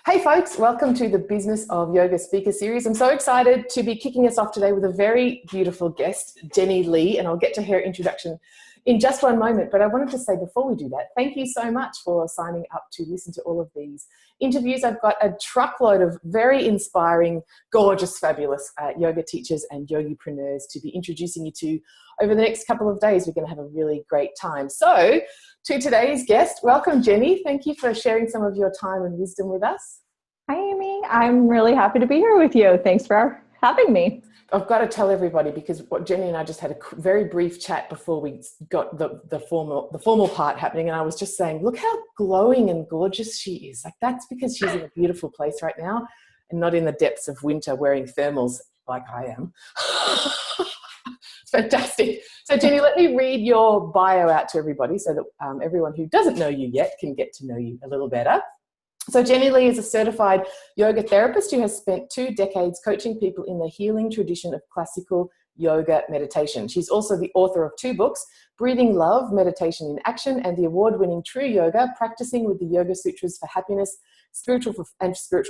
Hey folks, welcome to the Business of Yoga speaker series. I'm so excited to be kicking us off today with a very beautiful guest, Jennie Lee, and I'll get to her introduction in just one moment. But I wanted to say before we do that, thank you so much for signing up to listen to all of these interviews. I've got a truckload of very inspiring, gorgeous, fabulous yoga teachers and yogipreneurs to be introducing you to over the next couple of days. We're going to have a really great time. So to today's guest, welcome Jennie. Thank you for sharing some of your time and wisdom with us. Hi, Amy. I'm really happy to be here with you. Thanks for having me. I've got to tell everybody, because what Jennie and I just had a very brief chat before we got the formal part happening, and I was just saying, look how glowing and gorgeous she is. Like, that's because she's in a beautiful place right now and not in the depths of winter wearing thermals like I am. It's fantastic. So Jennie, let me read your bio out to everybody so that everyone who doesn't know you yet can get to know you a little better. So Jennie Lee is a certified yoga therapist who has spent 2 decades coaching people in the healing tradition of classical yoga meditation. She's also the author of 2 books, Breathing Love, Meditation in Action, and the award-winning True Yoga, Practicing with the Yoga Sutras for Happiness, Spiritual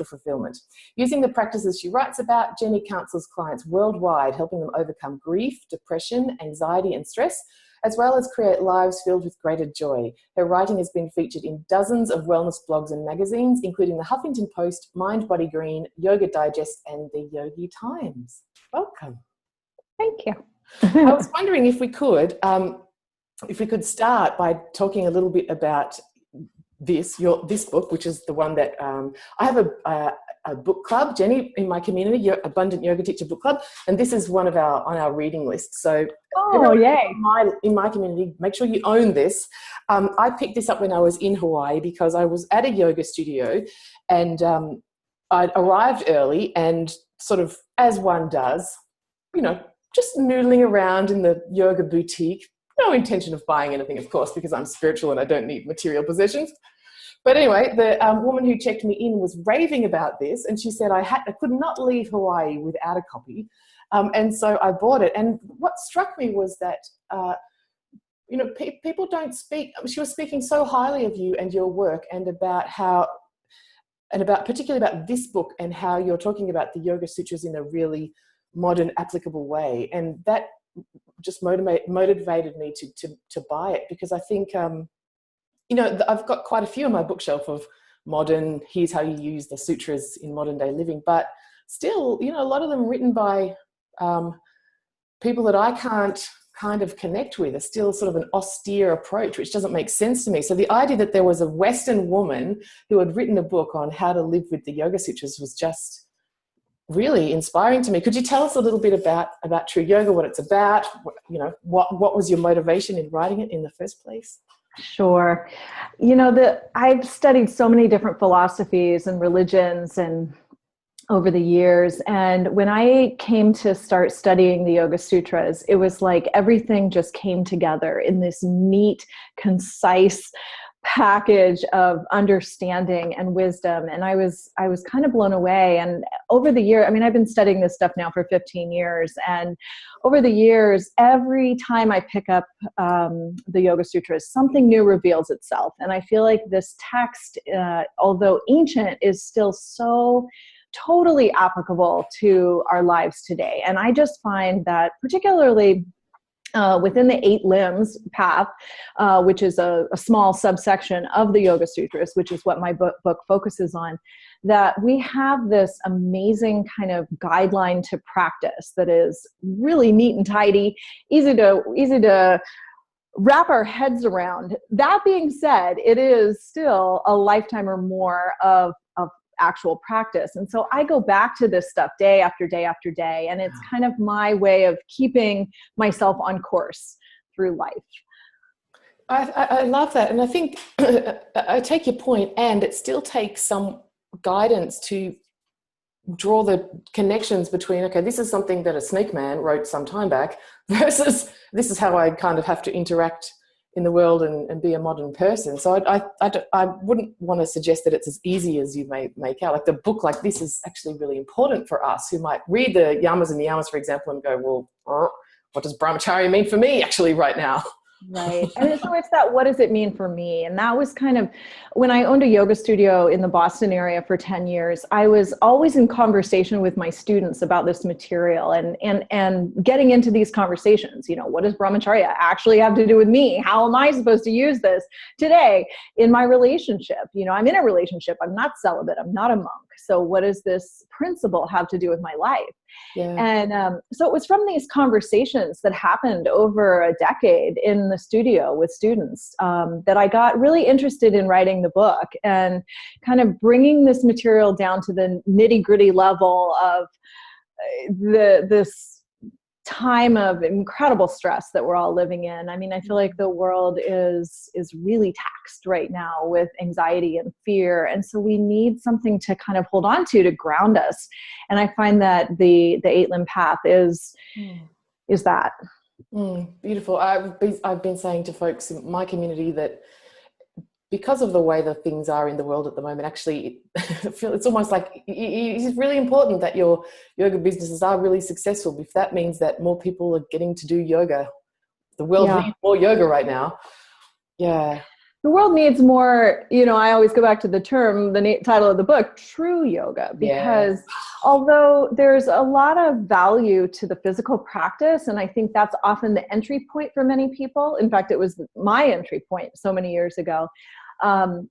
Fulfillment. Using the practices she writes about, Jennie counsels clients worldwide, helping them overcome grief, depression, anxiety, and stress, as well as create lives filled with greater joy. Her writing has been featured in dozens of wellness blogs and magazines, including the Huffington Post, Mind Body Green, Yoga Digest, and the Yogi Times. Welcome. Thank you. I was wondering if we could start by talking a little bit about this book, which is the one that I have a book club, Jennie, in my community, Abundant Yoga Teacher Book Club, and this is one of on our reading lists. So, yay! In my community, make sure you own this. I picked this up when I was in Hawaii because I was at a yoga studio, and I arrived early, and sort of as one does, just noodling around in the yoga boutique. No intention of buying anything, of course, because I'm spiritual and I don't need material possessions. But anyway, the woman who checked me in was raving about this, and she said I could not leave Hawaii without a copy. And so I bought it. And what struck me was that, people don't speak. She was speaking so highly of you and your work, and particularly about this book and how you're talking about the Yoga Sutras in a really modern, applicable way. And that just motivated me to buy it, because I think, I've got quite a few on my bookshelf of modern, here's how you use the sutras in modern day living, but still, a lot of them written by people that I can't kind of connect with, are still sort of an austere approach, which doesn't make sense to me. So the idea that there was a Western woman who had written a book on how to live with the Yoga Sutras was just really inspiring to me. Could you tell us a little bit about True Yoga, what it's about? What was your motivation in writing it in the first place? Sure. I've studied so many different philosophies and religions and over the years. And when I came to start studying the Yoga Sutras, it was like everything just came together in this neat, concise package of understanding and wisdom. And I was kind of blown away. And over the year, I've been studying this stuff now for 15 years. And over the years, every time I pick up the Yoga Sutras, something new reveals itself. And I feel like this text, although ancient, is still so totally applicable to our lives today. And I just find that particularly within the 8 limbs path, which is a small subsection of the Yoga Sutras, which is what my book focuses on, that we have this amazing kind of guideline to practice that is really neat and tidy, easy to wrap our heads around. That being said, it is still a lifetime or more of actual practice. And so I go back to this stuff day after day after day, and it's kind of my way of keeping myself on course through life. I love that. And I think I take your point, and it still takes some guidance to draw the connections between, okay, this is something that a snake man wrote some time back versus this is how I kind of have to interact in the world and be a modern person. So I wouldn't want to suggest that it's as easy as you may make out. Like, the book like this is actually really important for us who might read the Yamas and Niyamas, for example, and go, well, what does brahmacharya mean for me actually right now? Right. And so it's that, what does it mean for me? And that was kind of when I owned a yoga studio in the Boston area for 10 years, I was always in conversation with my students about this material and getting into these conversations. You know, what does brahmacharya actually have to do with me? How am I supposed to use this today in my relationship? You know, I'm in a relationship. I'm not celibate. I'm not a monk. So what does this principle have to do with my life? Yeah. And so it was from these conversations that happened over a decade in the studio with students that I got really interested in writing the book and kind of bringing this material down to the nitty-gritty level of this time of incredible stress that we're all living in. I mean, I feel like the world is really taxed right now with anxiety and fear. And so we need something to kind of hold on to ground us. And I find that the 8-limb path is that. Beautiful. I've been saying to folks in my community that because of the way that things are in the world at the moment, actually, it's almost like it's really important that your yoga businesses are really successful. If that means that more people are getting to do yoga, the world needs more yoga right now. Yeah. The world needs more, you know, I always go back to the term, the title of the book, true yoga, because although there's a lot of value to the physical practice, and I think that's often the entry point for many people. In fact, it was my entry point so many years ago. And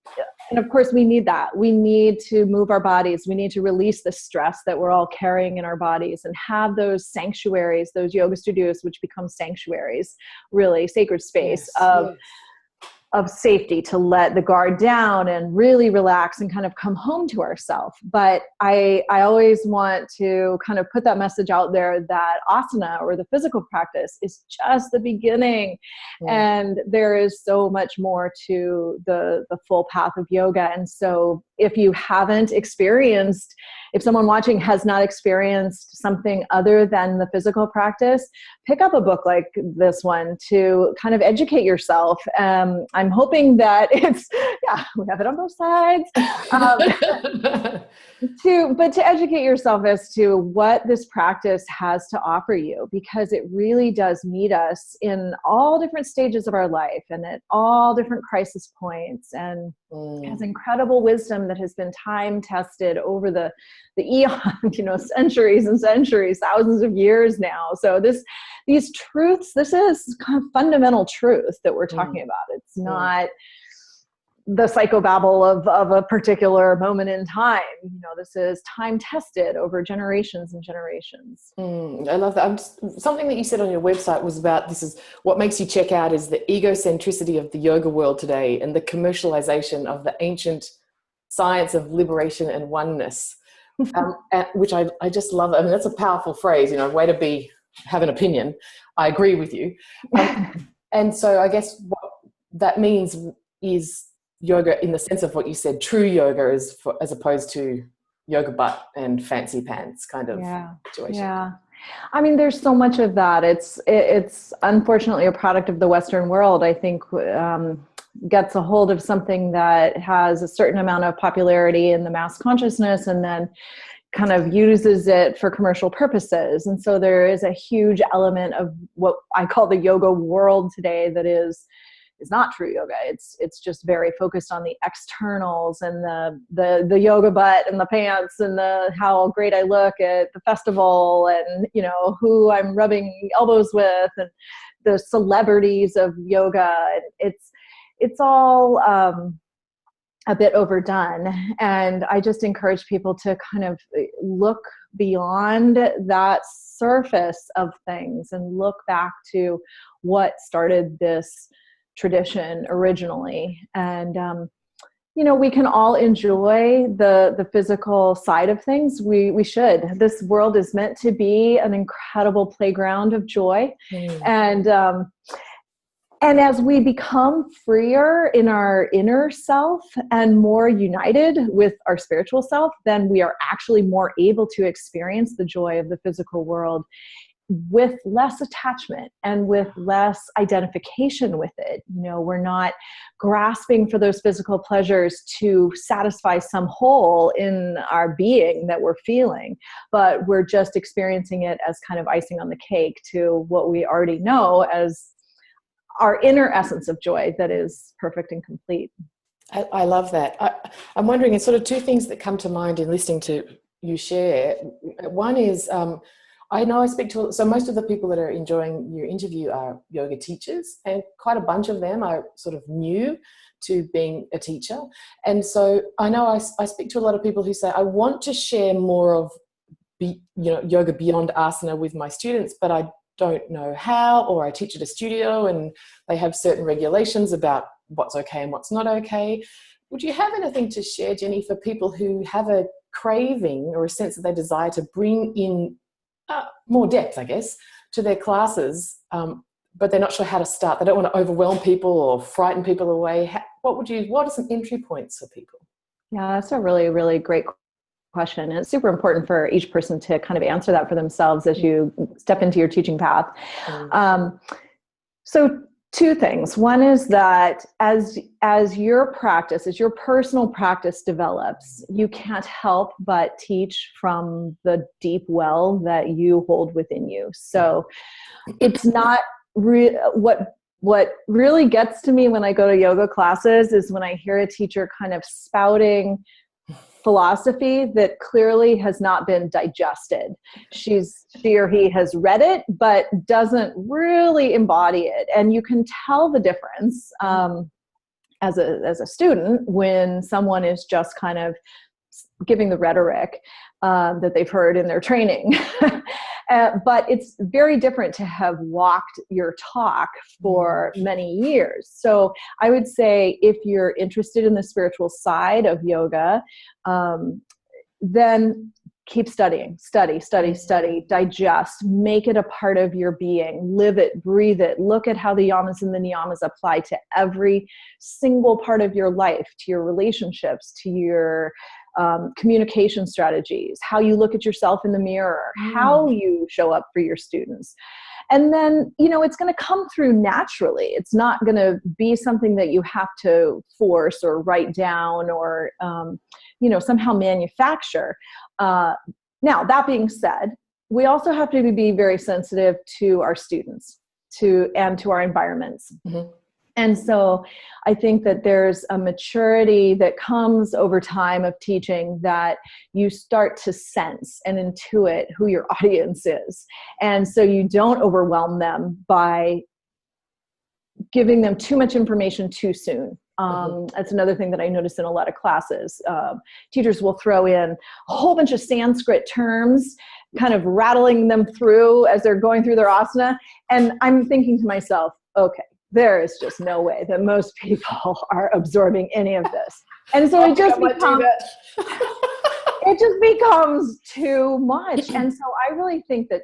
of course, we need that. We need to move our bodies. We need to release the stress that we're all carrying in our bodies and have those sanctuaries, those yoga studios, which become sanctuaries, really sacred space of safety to let the guard down and really relax and kind of come home to ourselves. But I always want to kind of put that message out there that asana or the physical practice is just the beginning. And there is so much more to the full path of yoga. And so if you haven't experienced, if someone watching has not experienced something other than the physical practice, pick up a book like this one to kind of educate yourself. I'm hoping that we have it on both sides. To educate yourself as to what this practice has to offer you, because it really does meet us in all different stages of our life and at all different crisis points, and has incredible wisdom that has been time tested over the eon, you know, centuries and centuries, thousands of years now. So these truths, this is kind of fundamental truth that we're talking about. It's not the psychobabble of a particular moment in time. You know, this is time tested over generations and generations. I love that. Something that you said on your website was about, this is what makes you check out is the egocentricity of the yoga world today and the commercialization of the ancient science of liberation and oneness, which I just love. I mean, that's a powerful phrase, you know, way to have an opinion. I agree with you. And so I guess what that means is yoga in the sense of what you said, true yoga as opposed to yoga butt and fancy pants kind of situation. Yeah. I mean, there's so much of that. It's unfortunately a product of the Western world, I think, gets a hold of something that has a certain amount of popularity in the mass consciousness and then kind of uses it for commercial purposes. And so there is a huge element of what I call the yoga world today that is not true yoga. It's just very focused on the externals and the yoga butt and the pants and how great I look at the festival and, you know, who I'm rubbing elbows with and the celebrities of yoga. It's all a bit overdone. And I just encourage people to kind of look beyond that surface of things and look back to what started this tradition originally. And, you know, we can all enjoy the physical side of things. We should. This world is meant to be an incredible playground of joy. And as we become freer in our inner self and more united with our spiritual self, then we are actually more able to experience the joy of the physical world with less attachment and with less identification with it. You know, we're not grasping for those physical pleasures to satisfy some hole in our being that we're feeling, but we're just experiencing it as kind of icing on the cake to what we already know as our inner essence of joy that is perfect and complete. I love that. I'm wondering, it's sort of two things that come to mind in listening to you share. One is, I know I speak to, so most of the people that are enjoying your interview are yoga teachers, and quite a bunch of them are sort of new to being a teacher. And so I know I speak to a lot of people who say, I want to share more of yoga beyond asana with my students, but I don't know how, or I teach at a studio and they have certain regulations about what's okay and what's not okay. Would you have anything to share, Jennie, for people who have a craving or a sense that they desire to bring in more depth, I guess, to their classes, but they're not sure how to start? They don't want to overwhelm people or frighten people away. What are some entry points for people? Yeah, that's a really, really great question. And it's super important for each person to kind of answer that for themselves as you step into your teaching path. So two things. One is that as your personal practice develops, you can't help but teach from the deep well that you hold within you. So it's not what really gets to me when I go to yoga classes is when I hear a teacher kind of spouting philosophy that clearly has not been digested. She or he has read it, but doesn't really embody it. And you can tell the difference as a student when someone is just kind of giving the rhetoric that they've heard in their training. But it's very different to have walked your talk for many years. So I would say if you're interested in the spiritual side of yoga, then keep studying, study, digest, make it a part of your being, live it, breathe it, look at how the yamas and the niyamas apply to every single part of your life, to your relationships, to your communication strategies, how you look at yourself in the mirror, how you show up for your students. And then, it's going to come through naturally. It's not going to be something that you have to force or write down or, somehow manufacture. Now, that being said, we also have to be very sensitive to our students and to our environments. Mm-hmm. And so I think that there's a maturity that comes over time of teaching that you start to sense and intuit who your audience is. And so you don't overwhelm them by giving them too much information too soon. That's another thing that I notice in a lot of classes. Teachers will throw in a whole bunch of Sanskrit terms, kind of rattling them through as they're going through their asana. And I'm thinking to myself, okay, there is just no way that most people are absorbing any of this. And so it just becomes too much. And so I really think that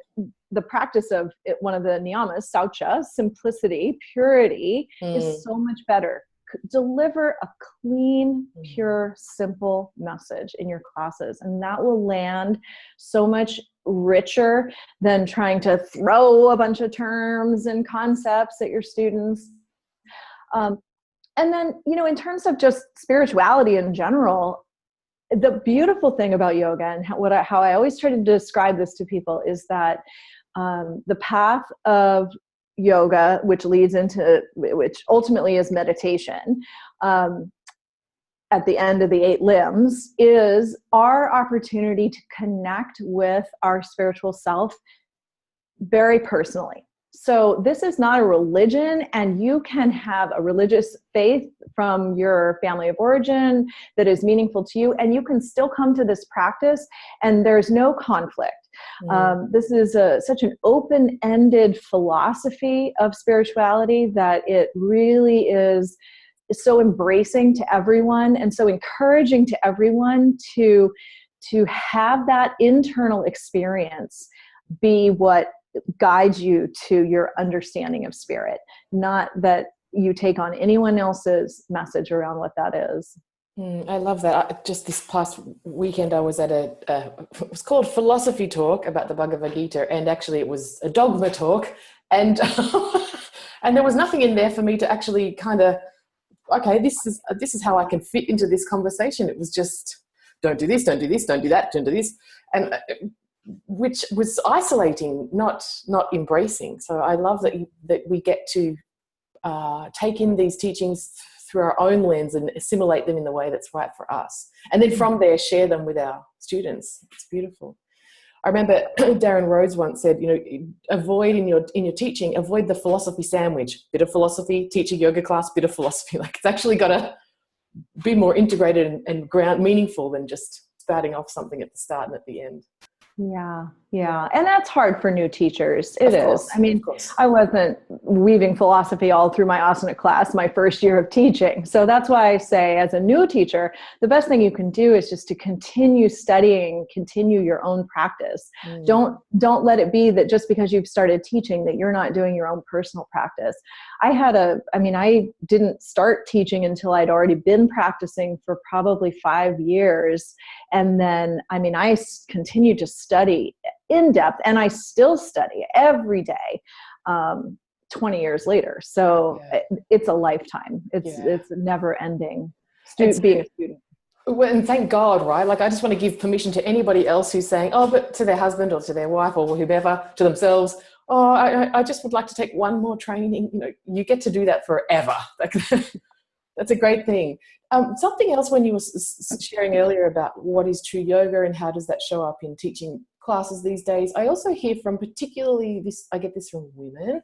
the practice of one of the niyamas, saucha, simplicity, purity, is so much better. Deliver a clean, pure, simple message in your classes, and that will land so much richer than trying to throw a bunch of terms and concepts at your students. And then, in terms of just spirituality in general, the beautiful thing about yoga and how I always try to describe this to people is that the path of yoga, which ultimately is meditation, at the end of the 8 limbs, is our opportunity to connect with our spiritual self very personally. So this is not a religion, and you can have a religious faith from your family of origin that is meaningful to you, and you can still come to this practice and there's no conflict. This is such an open-ended philosophy of spirituality that it really is so embracing to everyone and so encouraging to everyone to have that internal experience be what guides you to your understanding of spirit, not that you take on anyone else's message around what that is. I love that. Just this past weekend, I was at it was called Philosophy Talk about the Bhagavad Gita, and actually it was a dogma talk, and and there was nothing in there for me to actually kind of, okay, this is how I can fit into this conversation. It was just, don't do this, don't do this, don't do that, don't do this, and which was isolating, not embracing. So I love that we get to take in these teachings through our own lens and assimilate them in the way that's right for us. And then from there, share them with our students. It's beautiful. I remember Darren Rhodes once said, avoid in your teaching, avoid the philosophy sandwich. Bit of philosophy, teach a yoga class, bit of philosophy. Like, it's actually got to be more integrated and ground meaningful than just spouting off something at the start and at the end. Yeah. And that's hard for new teachers. It is. I mean, of course. I wasn't weaving philosophy all through my asana class my first year of teaching. So that's why I say, as a new teacher, the best thing you can do is just to continue studying, continue your own practice. Don't let it be that just because you've started teaching that you're not doing your own personal practice. I didn't start teaching until I'd already been practicing for probably 5 years. And then, I continued to study in depth, and I still study every day, 20 years later. So it's a lifetime. It's never ending being a student. Well, and thank God, right? Like, I just want to give permission to anybody else who's saying, but to their husband or to their wife or whomever, to themselves, I just would like to take one more training. You get to do that forever. That's a great thing. Something else, when you were sharing earlier about what is true yoga and how does that show up in teaching classes these days, I also hear from I get this from women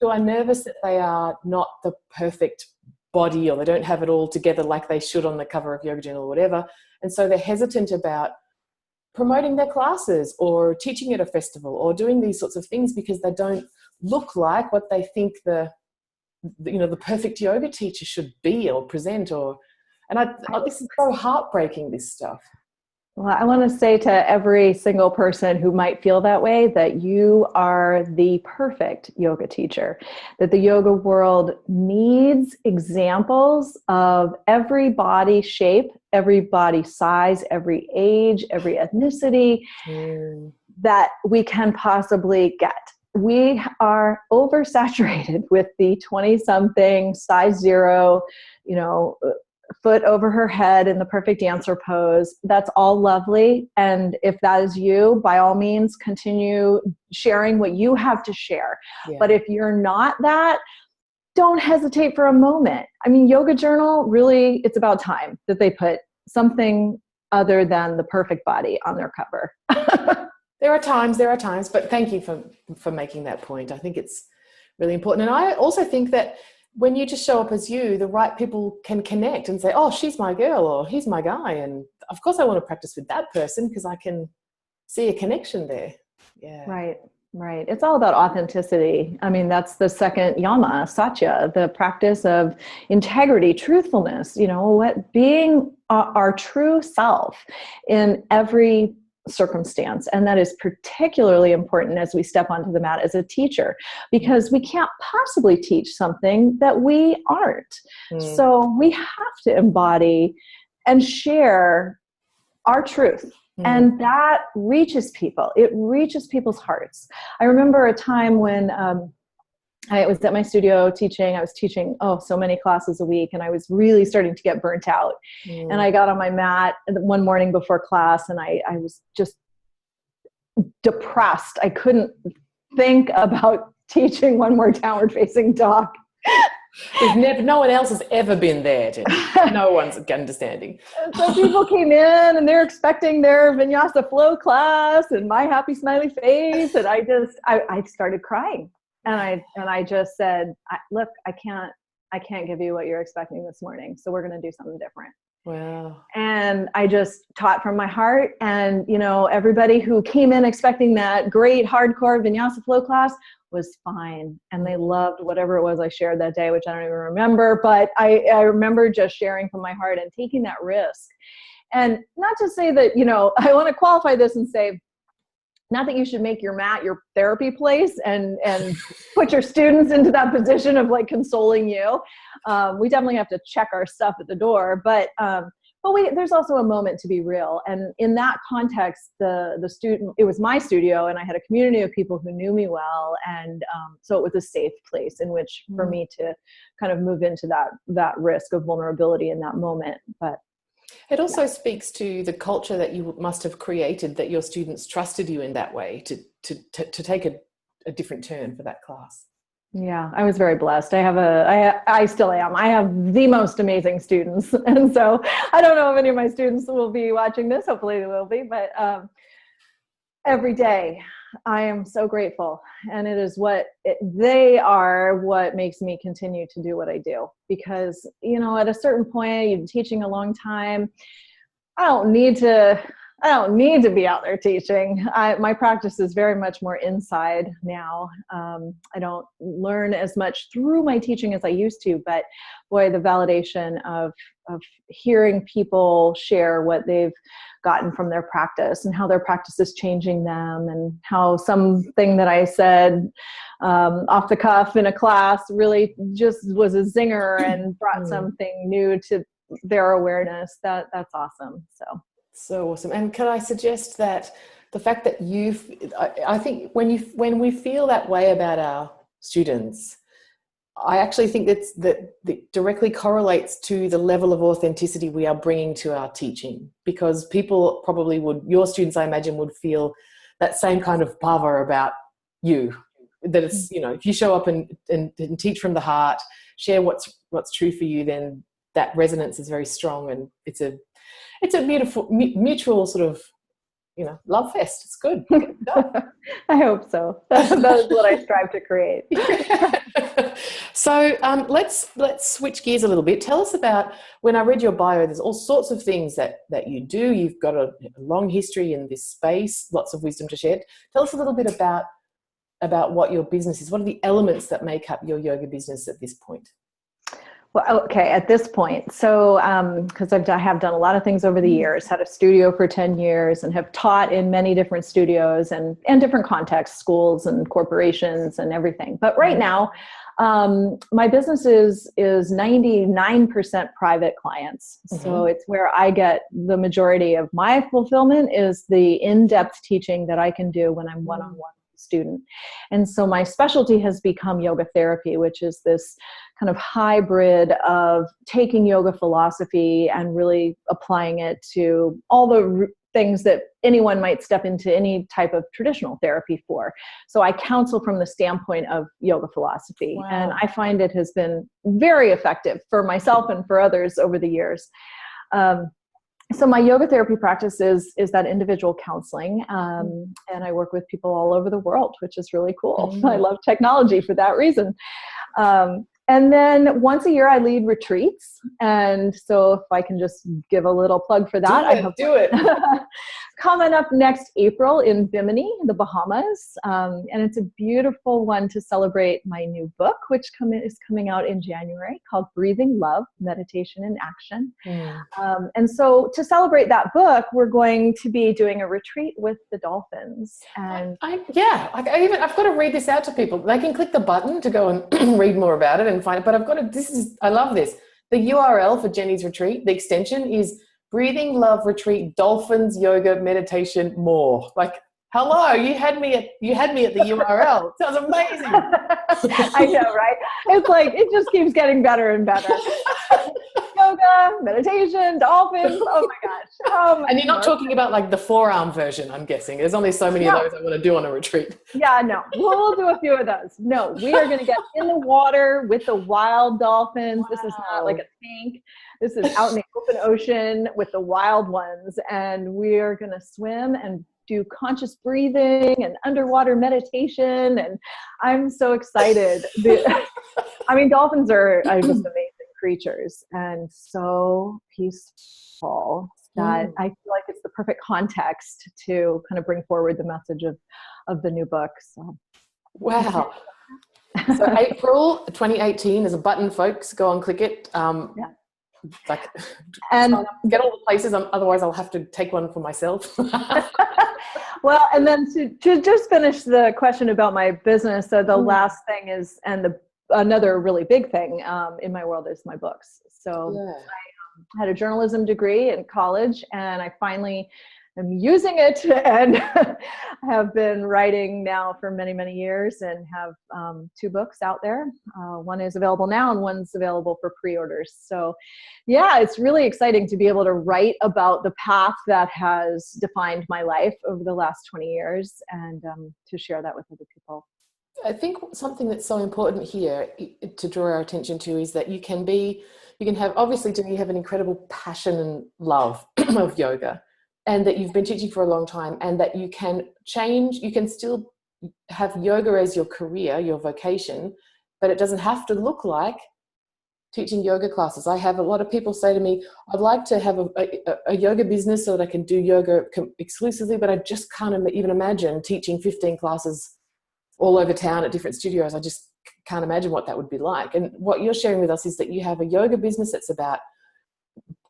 who are nervous that they are not the perfect body, or they don't have it all together like they should on the cover of Yoga Journal or whatever. And so they're hesitant about promoting their classes or teaching at a festival or doing these sorts of things because they don't look like what they think the perfect yoga teacher should be or present. This is so heartbreaking, this stuff. Well, I want to say to every single person who might feel that way that you are the perfect yoga teacher, that the yoga world needs examples of every body shape, every body size, every age, every ethnicity that we can possibly get. We are oversaturated with the 20-something, size 0, foot over her head in the perfect dancer pose. That's all lovely. And if that is you, by all means, continue sharing what you have to share. Yeah. But if you're not that, don't hesitate for a moment. Yoga Journal, really, it's about time that they put something other than the perfect body on their cover. There are times, but thank you for making that point. I think it's really important. And I also think that when you just show up as you, the right people can connect and say, she's my girl or he's my guy. And of course I want to practice with that person because I can see a connection there. Yeah. Right. It's all about authenticity. That's the second yama, satya, the practice of integrity, truthfulness, being our true self in every circumstance. And that is particularly important as we step onto the mat as a teacher, because we can't possibly teach something that we aren't. So we have to embody and share our truth. And that reaches people. It reaches people's hearts. I remember a time when I was at my studio teaching. I was teaching, so many classes a week, and I was really starting to get burnt out. And I got on my mat one morning before class, and I was just depressed. I couldn't think about teaching one more downward facing dog. No one else has ever been there, Jenny. No one's understanding. So people came in and they're expecting their vinyasa flow class and my happy smiley face, and I started crying. And I just said, look, I can't give you what you're expecting this morning. So we're going to do something different. Wow. And I just taught from my heart. And, everybody who came in expecting that great hardcore vinyasa flow class was fine. And they loved whatever it was I shared that day, which I don't even remember. But I remember just sharing from my heart and taking that risk. And not to say that, I want to qualify this and say, not that you should make your mat your therapy place and put your students into that position of like consoling you. We definitely have to check our stuff at the door, but there's also a moment to be real. And in that context, the student, it was my studio, and I had a community of people who knew me well, and so it was a safe place in which for me to kind of move into that risk of vulnerability in that moment. But it also speaks to the culture that you must have created, that your students trusted you in that way to take a different turn for that class. Yeah, I was very blessed. I still am. I have the most amazing students. And so I don't know if any of my students will be watching this. Hopefully they will be, but every day I am so grateful. And they are what makes me continue to do what I do. Because, at a certain point, you've been teaching a long time. I don't need to be out there teaching. My practice is very much more inside now. I don't learn as much through my teaching as I used to, but boy, the validation of hearing people share what they've gotten from their practice and how their practice is changing them, and how something that I said off the cuff in a class really just was a zinger and brought something new to their awareness. That's awesome. So awesome. And can I suggest that the fact that I think when we feel that way about our students, I actually think that directly correlates to the level of authenticity we are bringing to our teaching, because people probably your students, I imagine, would feel that same kind of power about you, that it's, if you show up and teach from the heart, share what's true for you, then that resonance is very strong, and it's a beautiful mutual sort of, love fest. It's good. I hope so. That is what I strive to create. So let's switch gears a little bit. Tell us about, when I read your bio, there's all sorts of things that you do. You've got a long history in this space, lots of wisdom to share. Tell us a little bit about what your business is. What are the elements that make up your yoga business at this point? Well, okay, at this point, so because I have done a lot of things over the years, had a studio for 10 years and have taught in many different studios and different contexts, schools and corporations and everything. But right now, my business is 99% private clients. So it's where I get the majority of my fulfillment, is the in-depth teaching that I can do when I'm one-on-one student. And so my specialty has become yoga therapy, which is this kind of hybrid of taking yoga philosophy and really applying it to all the things that anyone might step into any type of traditional therapy for. So I counsel from the standpoint of yoga philosophy. Wow. And I find it has been very effective for myself and for others over the years. So my yoga therapy practice is that individual counseling, and I work with people all over the world, which is really cool. I love technology for that reason. And then once a year I lead retreats. And so if I can just give a little plug for that. Do it. Coming up next April in Bimini, the Bahamas. And it's a beautiful one to celebrate my new book, which is coming out in January, called Breathing Love, Meditation in Action. And so to celebrate that book, we're going to be doing a retreat with the dolphins. And I've got to read this out to people. They can click the button to go and read more about it and find it. But I love this. The URL for Jennie's retreat, the extension is Breathing Love Retreat, Dolphins, Yoga, Meditation, More. Like, hello, you had me at the URL. Sounds amazing. I know, right? It's like, it just keeps getting better and better. Yoga, meditation, dolphins. Oh my gosh. And you're not talking about like the forearm version, I'm guessing. There's only so many of those I want to do on a retreat. Yeah, no. We'll do a few of those. No, we are going to get in the water with the wild dolphins. Wow. This is not like a tank. This is out in the open ocean with the wild ones. And we are going to swim and do conscious breathing and underwater meditation. And I'm so excited. Dolphins are just amazing creatures and so peaceful that I feel like it's the perfect context to kind of bring forward the message of the new book. So. Wow. So April 2018, there's a button, folks. Go and click it. And get all the places. Otherwise, I'll have to take one for myself. Well, and then to just finish the question about my business, so the last thing is, another really big thing in my world is my books. So I had a journalism degree in college, and I finally am using it and have been writing now for many, many years, and have 2 books out there. One is available now and one's available for pre-orders. So yeah, it's really exciting to be able to write about the path that has defined my life over the last 20 years and to share that with other people. I think something that's so important here to draw our attention to is that you can have, obviously, do you have an incredible passion and love of yoga, and that you've been teaching for a long time, and that you can change, you can still have yoga as your career, your vocation, but it doesn't have to look like teaching yoga classes. I have a lot of people say to me, I'd like to have a yoga business so that I can do yoga exclusively, but I just can't even imagine teaching 15 classes all over town at different studios. I just can't imagine what that would be like. And what you're sharing with us is that you have a yoga business that's about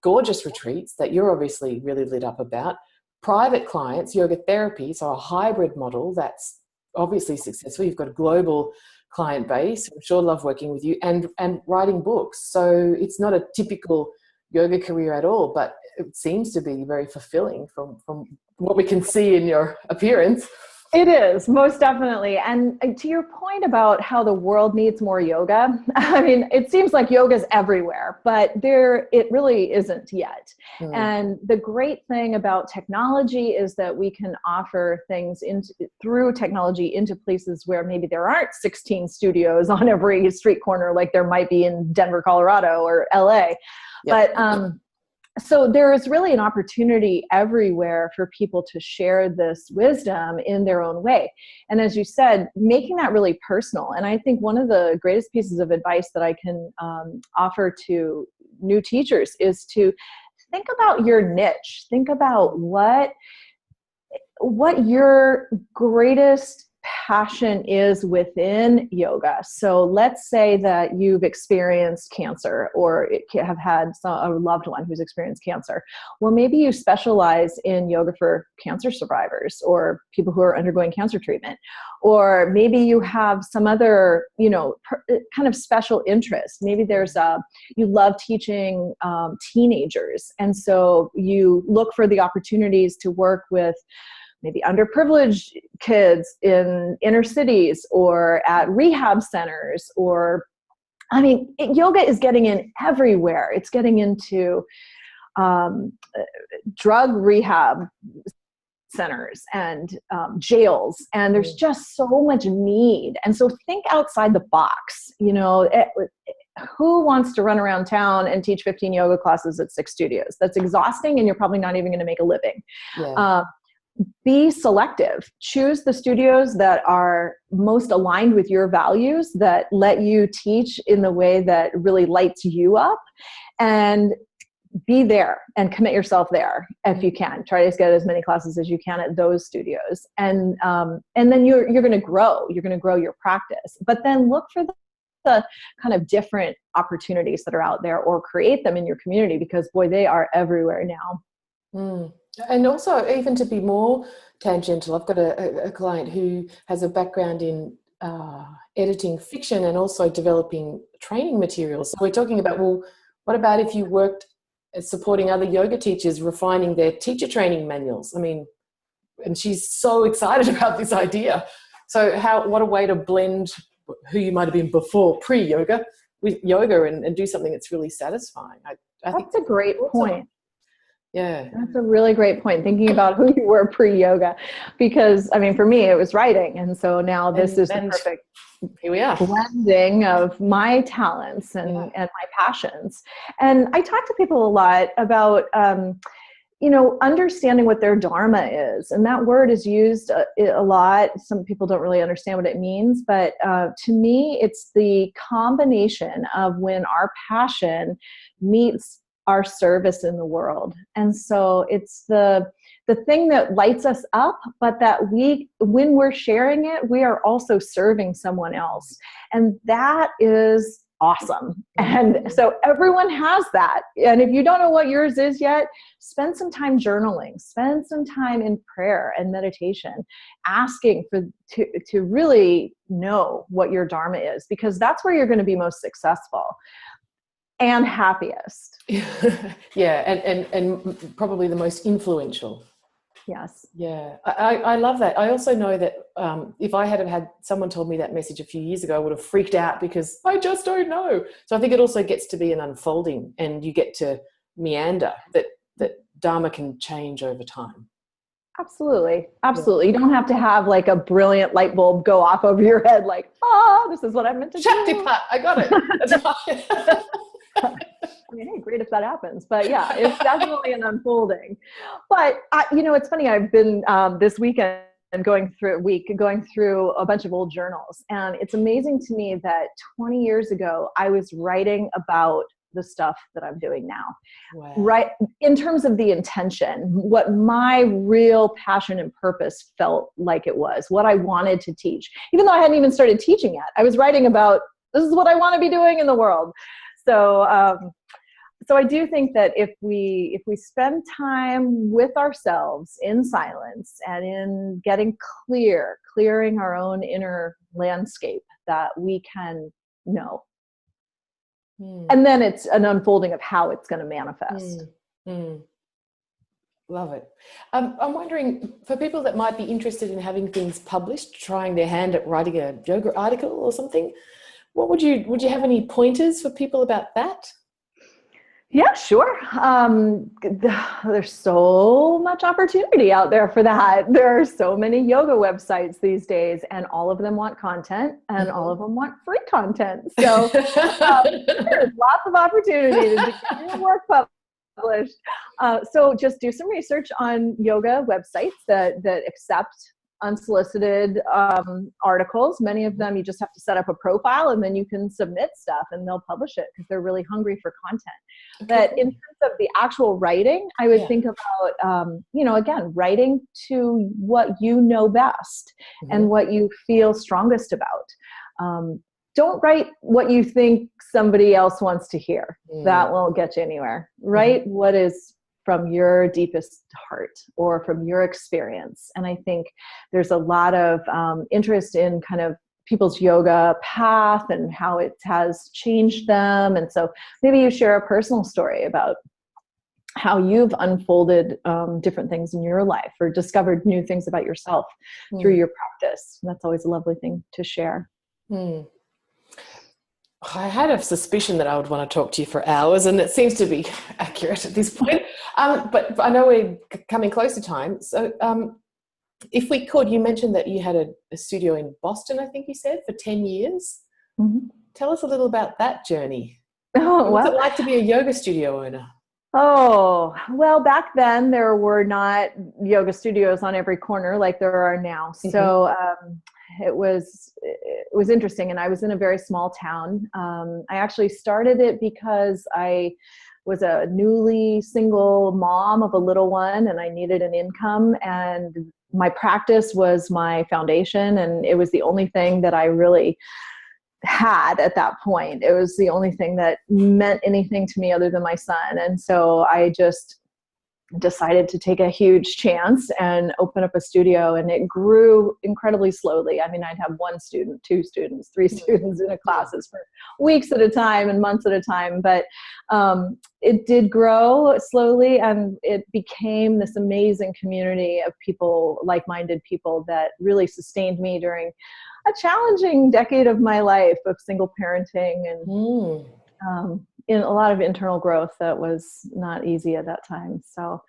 gorgeous retreats that you're obviously really lit up about, private clients, yoga therapy, so a hybrid model that's obviously successful. You've got a global client base. I'm sure love working with you, and writing books. So it's not a typical yoga career at all, but it seems to be very fulfilling from what we can see in your appearance. It is, most definitely. And to your point about how the world needs more yoga, I mean, it seems like yoga is everywhere, but it really isn't yet. And the great thing about technology is that we can offer things through technology into places where maybe there aren't 16 studios on every street corner like there might be in Denver, Colorado, or LA. Yep. But so there is really an opportunity everywhere for people to share this wisdom in their own way. And as you said, making that really personal. And I think one of the greatest pieces of advice that I can offer to new teachers is to think about your niche. Think about what your greatest passion is within yoga. So let's say that you've experienced cancer, or have had a loved one who's experienced cancer. Well, maybe you specialize in yoga for cancer survivors or people who are undergoing cancer treatment. Or maybe you have some other, kind of special interest. Maybe you love teaching teenagers. And so you look for the opportunities to work with maybe underprivileged kids in inner cities or at rehab centers, yoga is getting in everywhere. It's getting into drug rehab centers and jails, and there's just so much need. And so think outside the box. Who wants to run around town and teach 15 yoga classes at 6 studios? That's exhausting, and you're probably not even going to make a living. Yeah. Be selective. Choose the studios that are most aligned with your values, that let you teach in the way that really lights you up, and be there and commit yourself there if you can. Try to get as many classes as you can at those studios, and then you're going to grow. You're going to grow your practice, but then look for the kind of different opportunities that are out there, or create them in your community, because boy, they are everywhere now. And also, even to be more tangential, I've got a client who has a background in editing fiction and also developing training materials. So we're talking about, well, what about if you worked supporting other yoga teachers refining their teacher training manuals? I mean, and she's so excited about this idea. So what a way to blend who you might have been before, pre-yoga, with yoga, and do something that's really satisfying. I think that's a great point. Yeah. That's a really great point, thinking about who you were pre-yoga, because for me, it was writing. And so now this is the perfect here we are, blending of my talents and my passions. And I talk to people a lot about, understanding what their dharma is. And that word is used a lot. Some people don't really understand what it means, but to me, it's the combination of when our passion meets our service in the world. And so it's the thing that lights us up, but that when we're sharing it, we are also serving someone else. And that is awesome. And so everyone has that. And if you don't know what yours is yet, spend some time journaling, spend some time in prayer and meditation, asking to really know what your dharma is, because that's where you're going to be most successful and happiest. Yeah, and probably the most influential. Yes. Yeah, I love that. I also know that if I had someone told me that message a few years ago, I would have freaked out, because I just don't know. So I think it also gets to be an unfolding, and you get to meander, that Dharma can change over time. Absolutely. Absolutely. You don't have to have like a brilliant light bulb go off over your head like, oh, this is what I'm meant to Shakti do. part, I got it. That's fine. I mean, hey, great if that happens. But yeah, it's definitely an unfolding. But, it's funny. I've been this weekend going through a bunch of old journals. And it's amazing to me that 20 years ago, I was writing about the stuff that I'm doing now. Wow. Right. In terms of the intention, what my real passion and purpose felt like it was, what I wanted to teach, even though I hadn't even started teaching yet, I was writing about, this is what I want to be doing in the world. So, so I do think that if we spend time with ourselves in silence and in getting clearing our own inner landscape, that we can know. And then it's an unfolding of how it's going to manifest. Love it. I'm wondering, for people that might be interested in having things published, trying their hand at writing a yoga article or something, would you have any pointers for people about that? Yeah, sure. There's so much opportunity out there for that. There are so many yoga websites these days, and all of them want content, and all of them want free content. So there's lots of opportunity to get your work published. So just do some research on yoga websites that accept unsolicited articles. Many of them, you just have to set up a profile and then you can submit stuff and they'll publish it because they're really hungry for content. Okay, but cool. In terms of the actual writing, I would think about, again, writing to what you know best and what you feel strongest about. Don't write what you think somebody else wants to hear. That won't get you anywhere. Write what is from your deepest heart or from your experience. And I think there's a lot of interest in kind of people's yoga path and how it has changed them. And so maybe you share a personal story about how you've unfolded different things in your life or discovered new things about yourself through your practice. And that's always a lovely thing to share. I had a suspicion that I would want to talk to you for hours, and it seems to be accurate at this point. But I know we're coming close to time. So if we could, you mentioned that you had a studio in Boston, I think you said, for 10 years. Tell us a little about that journey. What's it like to be a yoga studio owner? Oh, well, back then there were not yoga studios on every corner like there are now. So it was interesting. And I was in a very small town. I actually started it because I was a newly single mom of a little one and I needed an income, and my practice was my foundation. And it was the only thing that I really had at that point. It was the only thing that meant anything to me other than my son. And so I just decided to take a huge chance and open up a studio, and it grew incredibly slowly. I mean, I'd have 1 student, 2 students, 3 students in a classes for weeks at a time and months at a time. But it did grow slowly, and it became this amazing community of people, like-minded people that really sustained me during a challenging decade of my life of single parenting and in a lot of internal growth that was not easy at that time. So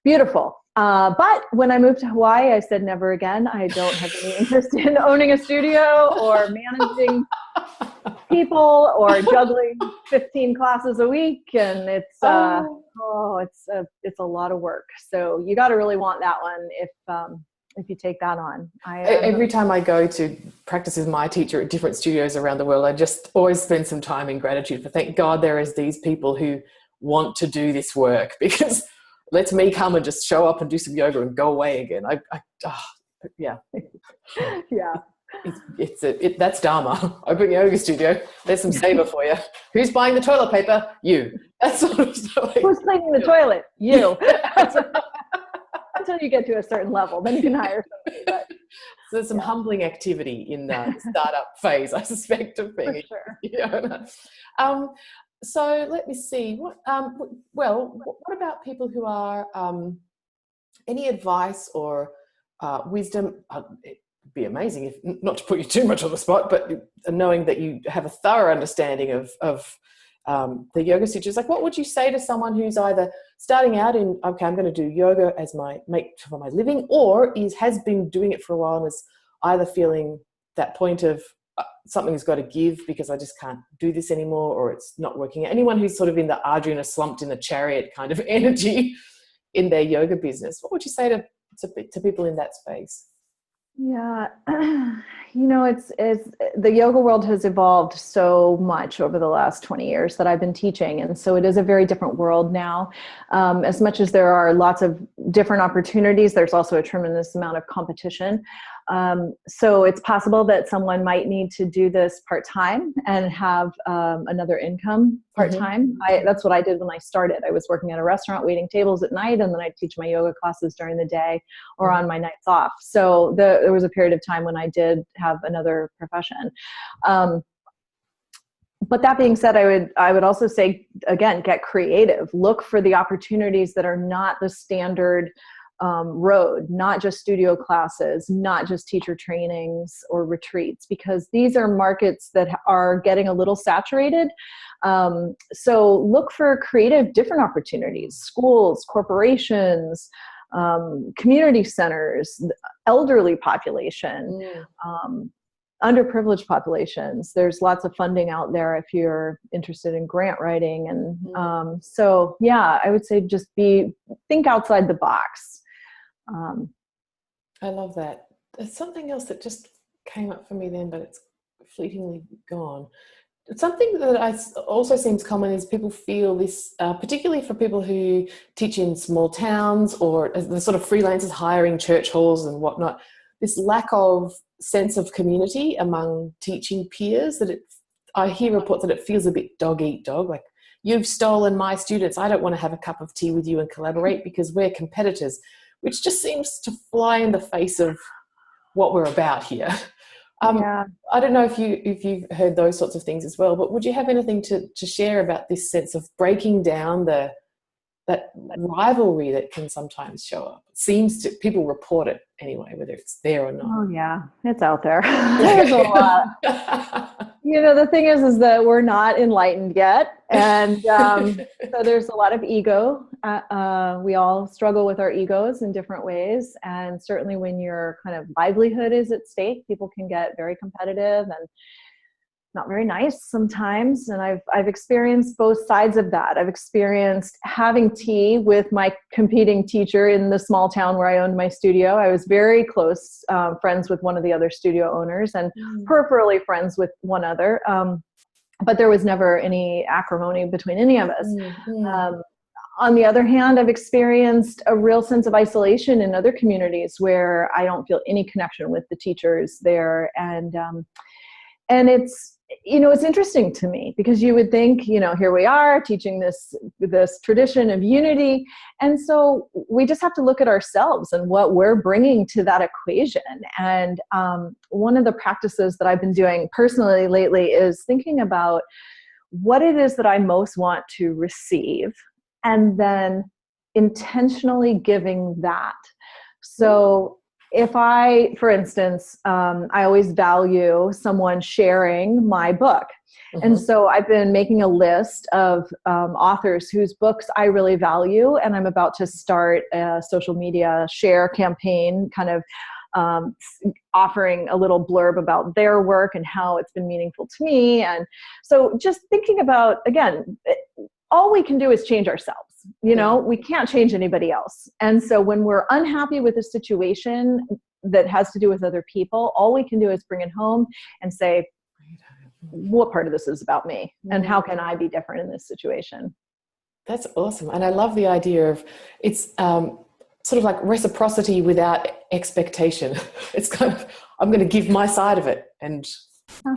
beautiful. But when I moved to Hawaii, I said, never again. I don't have any interest in owning a studio or managing people or juggling 15 classes a week. And it's a lot of work. So you got to really want that one if you take that on. Every time I go to practice with my teacher at different studios around the world, I just always spend some time in gratitude for, thank God there is these people who want to do this work, because lets me come and just show up and do some yoga and go away again. Yeah. That's Dharma. Open yoga studio. There's some saver for you. Who's buying the toilet paper? You. That's sort of stuff. Who's cleaning the toilet? You. Until you get to a certain level, then you can hire somebody. But, so there's some humbling activity in the startup phase, I suspect, of being. For sure. So let me see. What about people who are any advice or wisdom? It'd be amazing, if not to put you too much on the spot, but knowing that you have a thorough understanding of the yoga sutras. Like, what would you say to someone who's either starting out in, okay, I'm going to do yoga as for my living, or has been doing it for a while and is either feeling that point of something has got to give because I just can't do this anymore, or it's not working. Anyone who's sort of in the Arjuna slumped in the chariot kind of energy in their yoga business, what would you say to people in that space? Yeah, it's the yoga world has evolved so much over the last 20 years that I've been teaching. And so it is a very different world now. As much as there are lots of different opportunities, there's also a tremendous amount of competition. So it's possible that someone might need to do this part-time and have another income part-time. That's what I did when I started. I was working at a restaurant, waiting tables at night, and then I'd teach my yoga classes during the day or on my nights off. So there was a period of time when I did have another profession. But that being said, I would also say, again, get creative. Look for the opportunities that are not the standard road, not just studio classes, not just teacher trainings or retreats, because these are markets that are getting a little saturated. So look for creative, different opportunities, schools, corporations, community centers, elderly population, underprivileged populations. There's lots of funding out there if you're interested in grant writing. And so, yeah, I would say just think outside the box. I love that. There's something else that just came up for me then, but it's fleetingly gone. Something that also seems common is people feel this, particularly for people who teach in small towns or the sort of freelancers hiring church halls and whatnot, this lack of sense of community among teaching peers, that I hear reports that it feels a bit dog eat dog, like you've stolen my students. I don't want to have a cup of tea with you and collaborate because we're competitors, which just seems to fly in the face of what we're about here. I don't know if you've heard those sorts of things as well, but would you have anything to share about this sense of breaking down that rivalry that can sometimes show up? People report it anyway, whether it's there or not. Oh yeah, it's out there. There's a lot. The thing is that we're not enlightened yet. And so there's a lot of ego. We all struggle with our egos in different ways. And certainly when your kind of livelihood is at stake, people can get very competitive and not very nice sometimes. And I've experienced both sides of that. I've experienced having tea with my competing teacher in the small town where I owned my studio. I was very close friends with one of the other studio owners and peripherally friends with one other. But there was never any acrimony between any of us. On the other hand, I've experienced a real sense of isolation in other communities where I don't feel any connection with the teachers there. And it's interesting to me because you would think, here we are teaching this tradition of unity. And so we just have to look at ourselves and what we're bringing to that equation. And one of the practices that I've been doing personally lately is thinking about what it is that I most want to receive and then intentionally giving that. So if for instance, I always value someone sharing my book. And so I've been making a list of authors whose books I really value, and I'm about to start a social media share campaign, kind of offering a little blurb about their work and how it's been meaningful to me. And so just thinking about, again, all we can do is change ourselves. We can't change anybody else. And so when we're unhappy with a situation that has to do with other people, all we can do is bring it home and say, what part of this is about me? And how can I be different in this situation? That's awesome. And I love the idea of it's sort of like reciprocity without expectation. It's kind of, I'm going to give my side of it, and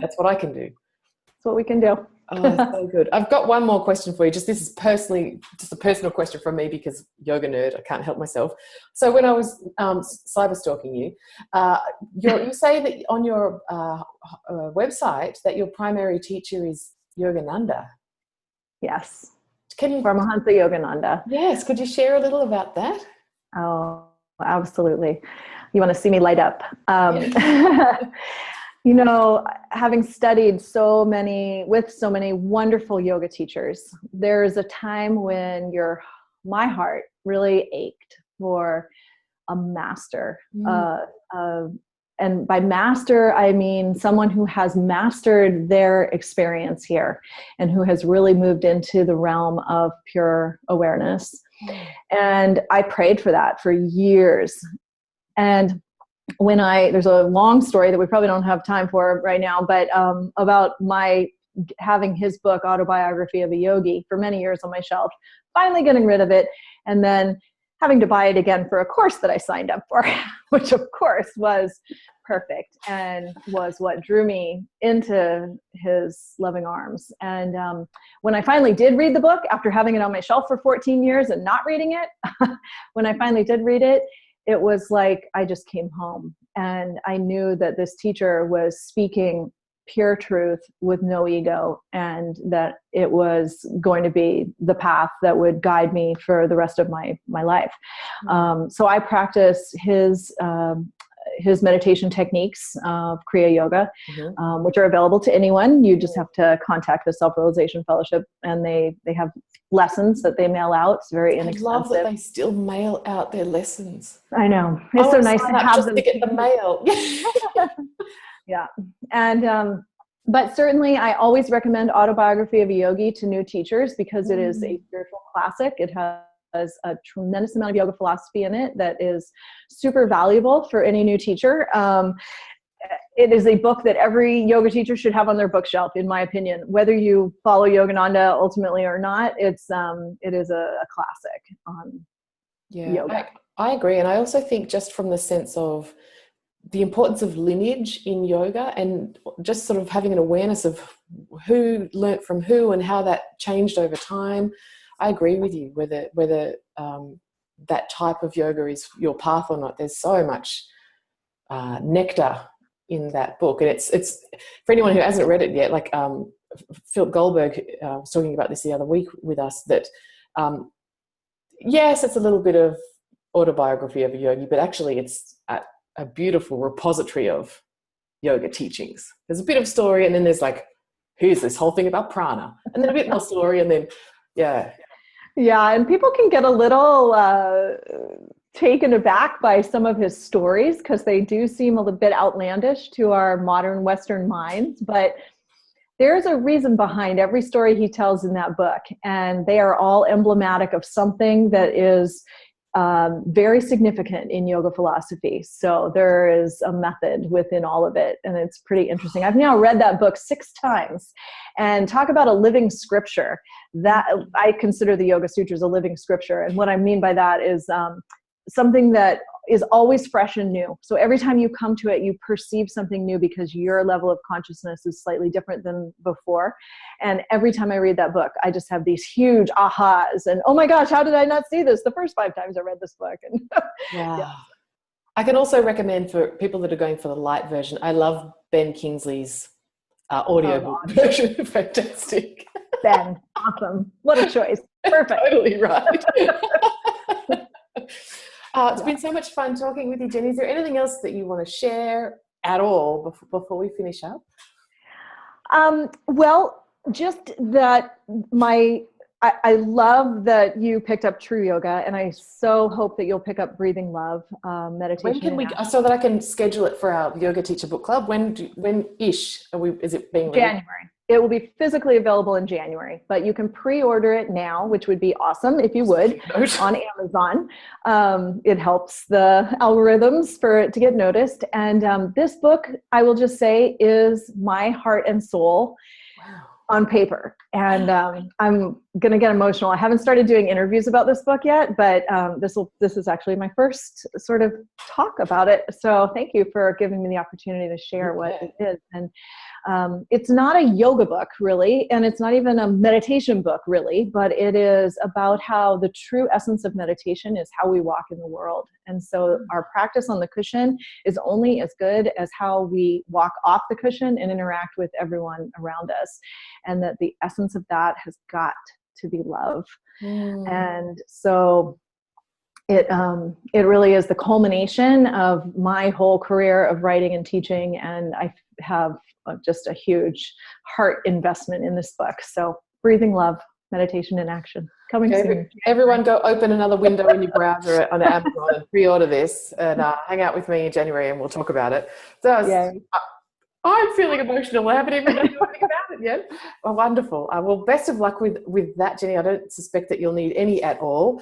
that's what I can do. That's what we can do. Oh, that's so good. I've got one more question for you. This is just a personal question from me because yoga nerd, I can't help myself. So when I was cyber stalking you, you say that on your website that your primary teacher is Yogananda. Yes. Can you? Paramahansa Yogananda. Yes. Could you share a little about that? Oh, absolutely. You want to see me light up. You know, having studied with so many wonderful yoga teachers, there's a time when my heart really ached for a master. And by master, I mean someone who has mastered their experience here and who has really moved into the realm of pure awareness. And I prayed for that for years. And there's a long story that we probably don't have time for right now, but about my having his book, Autobiography of a Yogi, for many years on my shelf, finally getting rid of it, and then having to buy it again for a course that I signed up for, which of course was perfect and was what drew me into his loving arms. And when I finally did read the book, after having it on my shelf for 14 years and not reading it, when I finally did read it, it was like I just came home, and I knew that this teacher was speaking pure truth with no ego, and that it was going to be the path that would guide me for the rest of my life. So I practice his meditation techniques of Kriya Yoga, which are available to anyone. You just have to contact the Self-Realization Fellowship, and they have lessons that they mail out. It's very inexpensive. I love that they still mail out their lessons. I know. It's so nice to have them. To get the mail. Yeah. And, but certainly I always recommend Autobiography of a Yogi to new teachers because it is a spiritual classic. It has a tremendous amount of yoga philosophy in it that is super valuable for any new teacher. It is a book that every yoga teacher should have on their bookshelf, in my opinion. Whether you follow Yogananda ultimately or not, it is a classic on yoga. I agree. And I also think just from the sense of the importance of lineage in yoga and just sort of having an awareness of who learnt from who and how that changed over time. I agree with you, whether that type of yoga is your path or not. There's so much nectar in that book. And it's for anyone who hasn't read it yet, like Philip Goldberg was talking about this the other week with us, that yes, it's a little bit of autobiography of a yogi, but actually it's a beautiful repository of yoga teachings. There's a bit of story, and then there's like, here's this whole thing about prana, and then a bit more story, and then and people can get a little taken aback by some of his stories because they do seem a little bit outlandish to our modern Western minds, but there's a reason behind every story he tells in that book, and they are all emblematic of something that is very significant in yoga philosophy. So there is a method within all of it, and it's pretty interesting. I've now read that book 6 times, and talk about a living scripture. That I consider the Yoga Sutras a living scripture, and what I mean by that is something that is always fresh and new. So every time you come to it, you perceive something new because your level of consciousness is slightly different than before. And every time I read that book, I just have these huge ahas and, oh my gosh, how did I not see this the first 5 times I read this book? And yeah. I can also recommend for people that are going for the light version, I love Ben Kingsley's audio version. Fantastic. Ben, awesome. What a choice. Perfect. Totally right. It's been so much fun talking with you, Jenny. Is there anything else that you want to share at all before we finish up? Well, just that I love that you picked up True Yoga, and I so hope that you'll pick up Breathing Love meditation. When can we, so that I can schedule it for our Yoga Teacher Book Club? When-ish is it being released? January. It will be physically available in January, but you can pre-order it now, which would be awesome if you would, on Amazon. It helps the algorithms for it to get noticed. And this book, I will just say, is my heart and soul on paper. And I'm going to get emotional. I haven't started doing interviews about this book yet, but this is actually my first sort of talk about it. So thank you for giving me the opportunity to share what it is. And it's not a yoga book really, and it's not even a meditation book really, but it is about how the true essence of meditation is how we walk in the world. And so our practice on the cushion is only as good as how we walk off the cushion and interact with everyone around us. And that the essence of that has got to be love. And so it really is the culmination of my whole career of writing and teaching. And I have just a huge heart investment in this book. So Breathing Love, Meditation in Action, coming soon. Everyone go open another window in your browser on Amazon and pre-order this, and hang out with me in January and we'll talk about it. So I'm feeling emotional. I haven't even done anything about it yet. Oh, wonderful. Well, best of luck with that, Jenny. I don't suspect that you'll need any at all.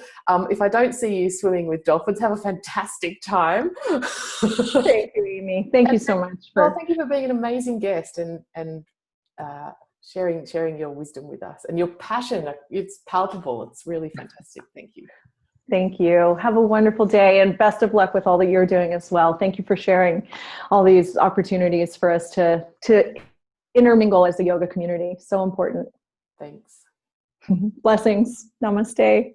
If I don't see you swimming with dolphins, have a fantastic time. Thank you, Amy. Thank you so much. Thank you for being an amazing guest and sharing your wisdom with us. And your passion, it's palpable. It's really fantastic. Thank you. Thank you. Have a wonderful day and best of luck with all that you're doing as well. Thank you for sharing all these opportunities for us to intermingle as a yoga community. So important. Thanks. Blessings. Namaste.